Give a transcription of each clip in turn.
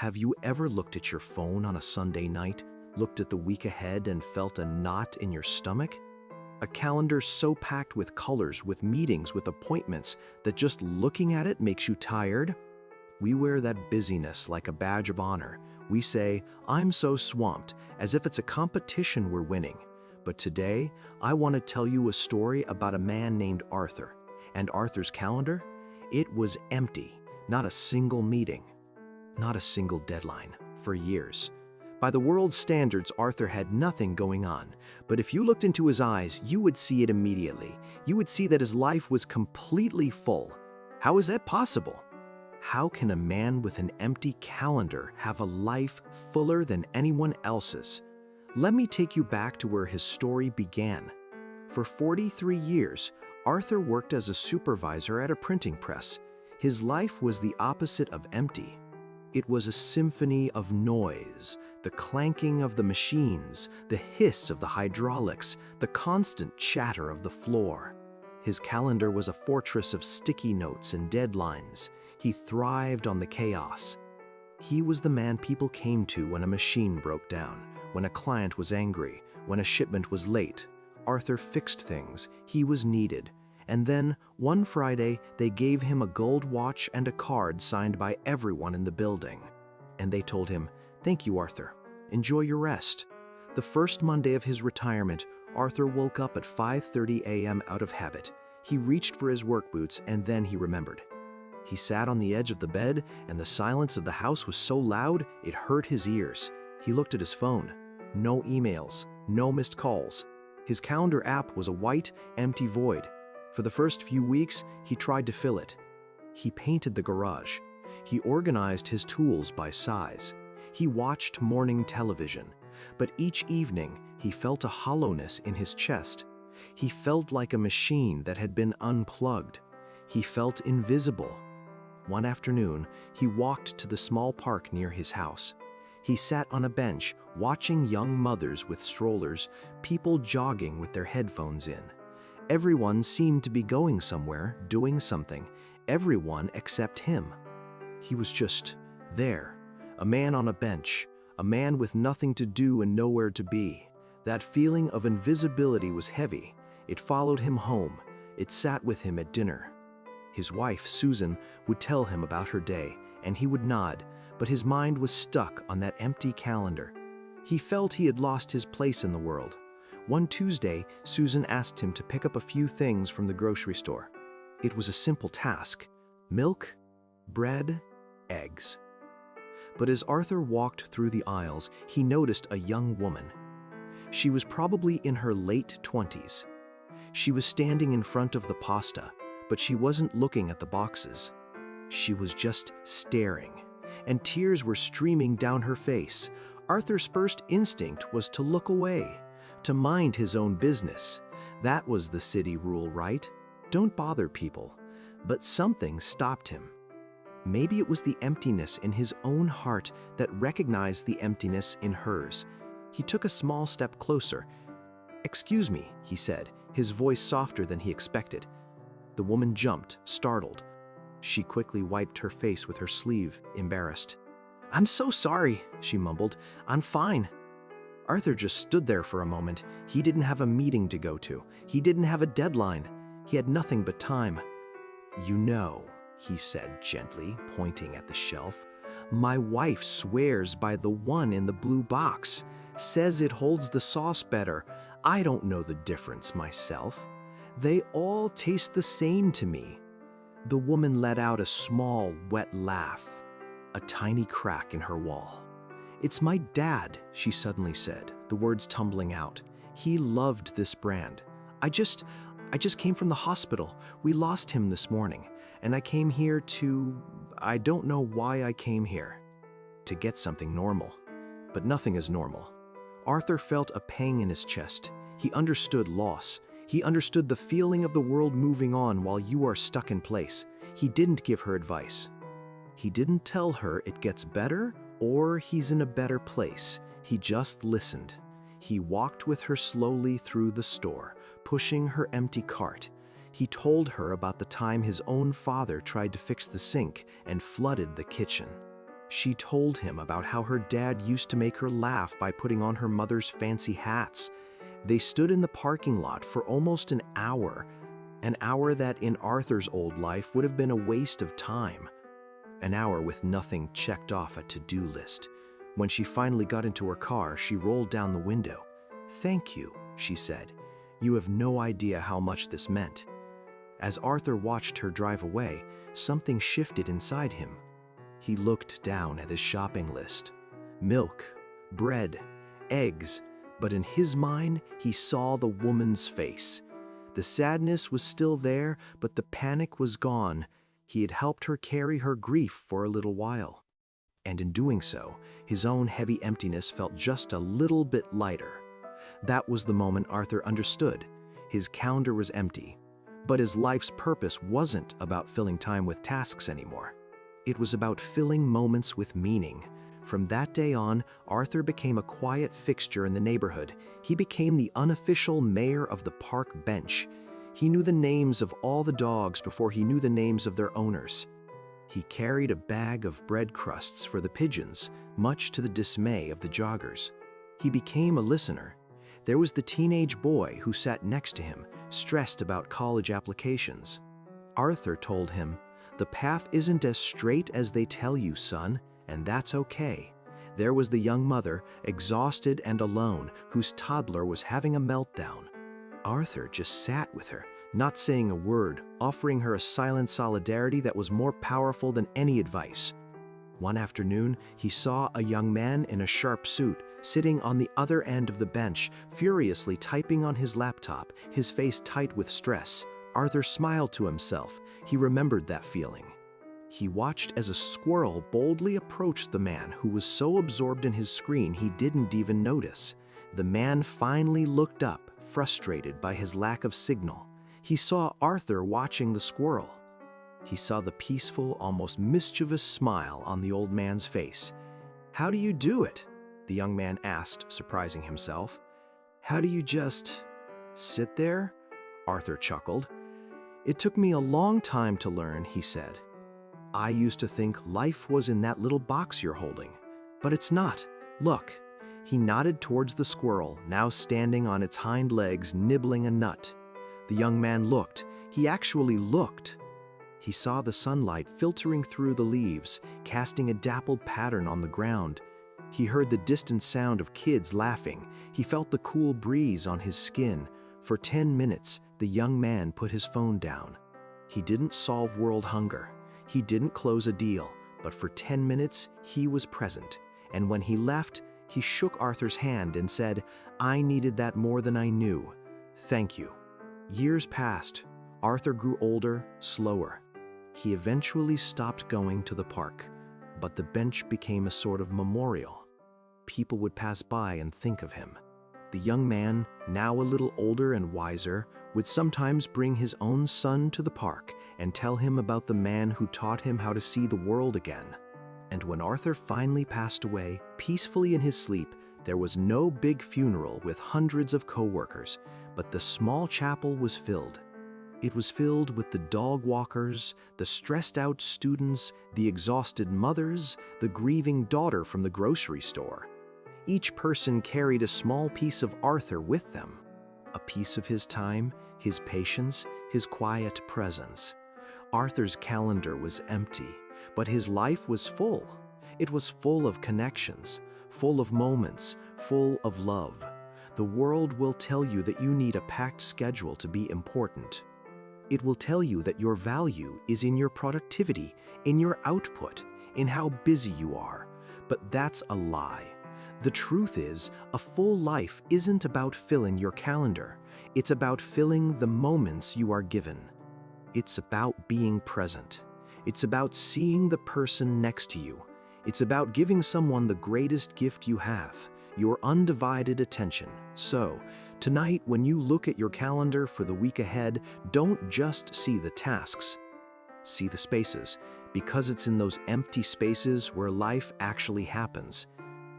Have you ever looked at your phone on a Sunday night, looked at the week ahead and felt a knot in your stomach? A calendar so packed with colors, with meetings, with appointments, that just looking at it makes you tired? We wear that busyness like a badge of honor. We say, "I'm so swamped," as if it's a competition we're winning. But today, I want to tell you a story about a man named Arthur. And Arthur's calendar? It was empty. Not a single meeting. Not a single deadline. For years. By the world's standards, Arthur had nothing going on. But if you looked into his eyes, you would see it immediately. You would see that his life was completely full. How is that possible? How can a man with an empty calendar have a life fuller than anyone else's? Let me take you back to where his story began. For 43 years, Arthur worked as a supervisor at a printing press. His life was the opposite of empty. It was a symphony of noise, the clanking of the machines, the hiss of the hydraulics, the constant chatter of the floor. His calendar was a fortress of sticky notes and deadlines. He thrived on the chaos. He was the man people came to when a machine broke down, when a client was angry, when a shipment was late. Arthur fixed things. He was needed. And then, one Friday, they gave him a gold watch and a card signed by everyone in the building. And they told him, "Thank you, Arthur. Enjoy your rest." The first Monday of his retirement, Arthur woke up at 5:30 a.m. out of habit. He reached for his work boots, and then he remembered. He sat on the edge of the bed, and the silence of the house was so loud it hurt his ears. He looked at his phone. No emails, no missed calls. His calendar app was a white, empty void. For the first few weeks, he tried to fill it. He painted the garage. He organized his tools by size. He watched morning television. But each evening, he felt a hollowness in his chest. He felt like a machine that had been unplugged. He felt invisible. One afternoon, he walked to the small park near his house. He sat on a bench, watching young mothers with strollers, people jogging with their headphones in. Everyone seemed to be going somewhere, doing something. Everyone except him. He was just there, a man on a bench, a man with nothing to do and nowhere to be. That feeling of invisibility was heavy. It followed him home. It sat with him at dinner. His wife, Susan, would tell him about her day, and he would nod, but his mind was stuck on that empty calendar. He felt he had lost his place in the world. One Tuesday, Susan asked him to pick up a few things from the grocery store. It was a simple task: milk, bread, eggs. But as Arthur walked through the aisles, he noticed a young woman. She was probably in her late 20s. She was standing in front of the pasta, but she wasn't looking at the boxes. She was just staring, and tears were streaming down her face. Arthur's first instinct was to look away, to mind his own business. That was the city rule, right? Don't bother people. But something stopped him. Maybe it was the emptiness in his own heart that recognized the emptiness in hers. He took a small step closer. "Excuse me," he said, his voice softer than he expected. The woman jumped, startled. She quickly wiped her face with her sleeve, embarrassed. "I'm so sorry," she mumbled. "I'm fine." Arthur just stood there for a moment. He didn't have a meeting to go to. He didn't have a deadline. He had nothing but time. "You know," he said gently, pointing at the shelf, "my wife swears by the one in the blue box. Says it holds the sauce better. I don't know the difference myself. They all taste the same to me." The woman let out a small, wet laugh, a tiny crack in her wall. "It's my dad," she suddenly said, the words tumbling out. "He loved this brand. I just came from the hospital. We lost him this morning, and I came here I don't know why I came here. To get something normal. But nothing is normal." Arthur felt a pang in his chest. He understood loss. He understood the feeling of the world moving on while you are stuck in place. He didn't give her advice. He didn't tell her it gets better or he's in a better place. He just listened. He walked with her slowly through the store, pushing her empty cart. He told her about the time his own father tried to fix the sink and flooded the kitchen. She told him about how her dad used to make her laugh by putting on her mother's fancy hats. They stood in the parking lot for almost an hour that in Arthur's old life would have been a waste of time. An hour with nothing checked off a to-do list. When she finally got into her car, she rolled down the window. "Thank you," she said. "You have no idea how much this meant." As Arthur watched her drive away, something shifted inside him. He looked down at his shopping list. Milk, bread, eggs, but in his mind, he saw the woman's face. The sadness was still there, but the panic was gone. He had helped her carry her grief for a little while. And in doing so, his own heavy emptiness felt just a little bit lighter. That was the moment Arthur understood. His calendar was empty, but his life's purpose wasn't about filling time with tasks anymore. It was about filling moments with meaning. From that day on, Arthur became a quiet fixture in the neighborhood. He became the unofficial mayor of the park bench. He knew the names of all the dogs before he knew the names of their owners. He carried a bag of bread crusts for the pigeons, much to the dismay of the joggers. He became a listener. There was the teenage boy who sat next to him, stressed about college applications. Arthur told him, "The path isn't as straight as they tell you, son, and that's okay." There was the young mother, exhausted and alone, whose toddler was having a meltdown. Arthur just sat with her, not saying a word, offering her a silent solidarity that was more powerful than any advice. One afternoon, he saw a young man in a sharp suit sitting on the other end of the bench, furiously typing on his laptop, his face tight with stress. Arthur smiled to himself. He remembered that feeling. He watched as a squirrel boldly approached the man who was so absorbed in his screen he didn't even notice. The man finally looked up, frustrated by his lack of signal. He saw Arthur watching the squirrel. He saw the peaceful, almost mischievous smile on the old man's face. "How do you do it?" the young man asked, surprising himself. "How do you just sit there?" Arthur chuckled. "It took me a long time to learn," he said. "I used to think life was in that little box you're holding, but it's not. Look." He nodded towards the squirrel, now standing on its hind legs, nibbling a nut. The young man looked. He actually looked. He saw the sunlight filtering through the leaves, casting a dappled pattern on the ground. He heard the distant sound of kids laughing. He felt the cool breeze on his skin. For 10 minutes, the young man put his phone down. He didn't solve world hunger. He didn't close a deal, but for 10 minutes, he was present. And when he left, he shook Arthur's hand and said, "I needed that more than I knew. Thank you." Years passed. Arthur grew older, slower. He eventually stopped going to the park, but the bench became a sort of memorial. People would pass by and think of him. The young man, now a little older and wiser, would sometimes bring his own son to the park and tell him about the man who taught him how to see the world again. And when Arthur finally passed away, peacefully in his sleep, there was no big funeral with hundreds of co-workers, but the small chapel was filled. It was filled with the dog walkers, the stressed-out students, the exhausted mothers, the grieving daughter from the grocery store. Each person carried a small piece of Arthur with them, a piece of his time, his patience, his quiet presence. Arthur's calendar was empty, but his life was full. It was full of connections, full of moments, full of love. The world will tell you that you need a packed schedule to be important. It will tell you that your value is in your productivity, in your output, in how busy you are. But that's a lie. The truth is, a full life isn't about filling your calendar. It's about filling the moments you are given. It's about being present. It's about seeing the person next to you. It's about giving someone the greatest gift you have, your undivided attention. So, tonight, when you look at your calendar for the week ahead, don't just see the tasks. See the spaces, because it's in those empty spaces where life actually happens.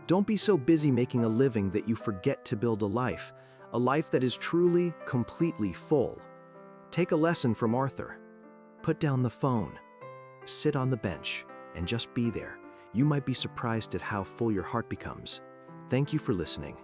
Don't be so busy making a living that you forget to build a life that is truly, completely full. Take a lesson from Arthur. Put down the phone. Sit on the bench and just be there. You might be surprised at how full your heart becomes. Thank you for listening.